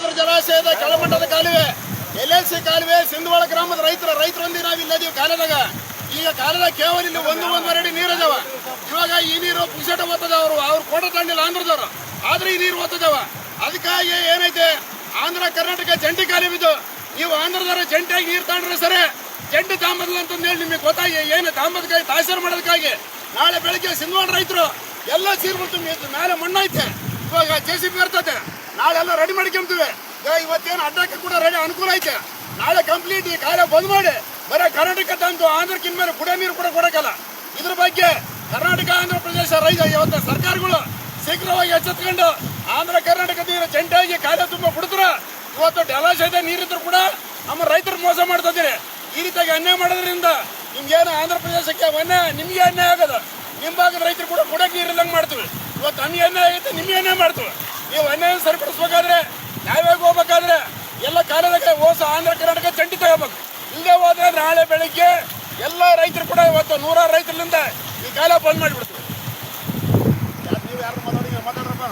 ತುಂಗಭದ್ರಾ ಜಲಾಶಯದ ಕೆಳಮಟ್ಟದ ಕಾಲುವೆ LLC ಕಾಲುವೆ ಸಿಂಧವಾಳ ಗ್ರಾಮದ ರೈತರೊಂದಿಗೆ ನಾವು ಇಲ್ಲದೀವಿ ಕಾಲದಾಗ. ಈಗ ಕಾಲದಾಗ ಕೇವಲ ಇಲ್ಲಿ 1-1.5 ಅಡಿ ನೀರು ಅದಾವ. ಇವಾಗ ಈ ನೀರು ಪುಕ್ಷಟ ಓದ್ತದ. ಅವ್ರು ಕೋಟ ತಂಡಿಲ್ಲ ಆಂಧ್ರದವ್ರು, ಆದ್ರೆ ಈ ನೀರು ಓದ್ತದವ. ಅದಕ್ಕಾಗಿ ಏನೈತೆ, ಆಂಧ್ರ ಕರ್ನಾಟಕ ಜಂಟಿ ಕಾಲುವೆ ಇದು. ನೀವು ಆಂಧ್ರದವ್ರ ಜಂಟಿಯಾಗಿ ನೀರು ತಗೊಂಡ್ರೆ ಸರಿ, ಜಂಟಿ ತಾಂಬದಲ್ಲ ಅಂತಂದೇಳಿ ನಿಮಗೆ ಗೊತ್ತಾಗಿ ಏನು ತಾಂಬದಕ್ಕಾಗಿ ತಾಸೀರು ಮಾಡೋದಕ್ಕಾಗಿ ನಾಳೆ ಬೆಳಗ್ಗೆ ಸಿಂಧವಾಳ ರೈತರು ಎಲ್ಲ ಸೀರ್ಬಿಡ್ತು. ಮೇಲೆ ಮಣ್ಣೈತೆ, ಇವಾಗ JCB ಬರ್ತದೆ, ನಾಳೆ ಎಲ್ಲ ರೆಡಿ ಮಾಡ್ಕೊಂತೀವಿ. ಇವತ್ತೇನು ಅಡ್ಡಕ್ಕೆ ಕೂಡ ರೆಡಿ ಅನುಕೂಲ ಐತೆ. ನಾಳೆ ಕಂಪ್ಲೀಟ್ ಈ ಕಾಲ ಬಂದ್ ಮಾಡಿ ಬರೀ ಕರ್ನಾಟಕ ತಂದು ಆಂಧ್ರಕ್ಕಿಂತ ಮೇಲೆ ಕುಡಿಯೋ ನೀರು ಕೂಡ ಕೊಡಕ್ಕಲ್ಲ. ಇದ್ರ ಬಗ್ಗೆ ಕರ್ನಾಟಕ ಆಂಧ್ರ ಪ್ರದೇಶ ಇವತ್ತು ಸರ್ಕಾರಗಳು ಶೀಘ್ರವಾಗಿ ಎಚ್ಚೆತ್ಕೊಂಡು ಆಂಧ್ರ ಕರ್ನಾಟಕ ನೀರು ಜಂಟಿಯಾಗಿ ಕಾಲ ತುಂಬ ಬಿಡ್ತಾರ. ಇವತ್ತು ಜಲಾಶಯದ ನೀರಿದ್ರು ಕೂಡ ನಮ್ಮ ರೈತರು ಮೋಸ ಮಾಡ್ತಿದ್ದೀರಿ. ಈ ರೀತಿಯಾಗಿ ಅನ್ಯಾಯ ಮಾಡೋದ್ರಿಂದ ನಿಮ್ಗೇನು ಆಂಧ್ರ ಪ್ರದೇಶಕ್ಕೆ ನಿಮ್ಗೆ ಅನ್ಯಾಯ ಆಗೋದು. ನಿಮ್ಮ ಭಾಗದ ರೈತರು ಕೂಡ ಕುಡಕ್ಕೆ ನೀರು ಇಲ್ಲಂಗೆ ಮಾಡ್ತೀವಿ. ಇವತ್ತು ನಮ್ಗೆ ಅನ್ಯಾಯ ಆಗುತ್ತೆ, ನಿಮ್ಗೆ ಅನ್ಯಾಯ ಮಾಡ್ತೀವಿ. ನೀವು ಅನ್ಯಾಯ ಸರಿಪಡಿಸ್ಬೇಕಾದ್ರೆ ನ್ಯಾಯವಾಗಿ ಹೋಗ್ಬೇಕಾದ್ರೆ ಎಲ್ಲ ಕಾಲದಾಗ ಆಂಧ್ರ ಕರ್ನಾಟಕ ಜಂಟಿ ತಗೋಬೇಕು. ಇಲ್ಲದೆ ಹೋದ್ರೆ ನಾಳೆ ಬೆಳಿಗ್ಗೆ ಎಲ್ಲ ರೈತರು ಕೂಡ ಇವತ್ತು 100 ರೈತರಿಂದ ಈ ಕಾಲ ಬಂದ್ ಮಾಡಿಬಿಡ್ತೀವಿ. ನೀವು ಯಾರು ಮಾತಾಡ್ರಪ್ಪ.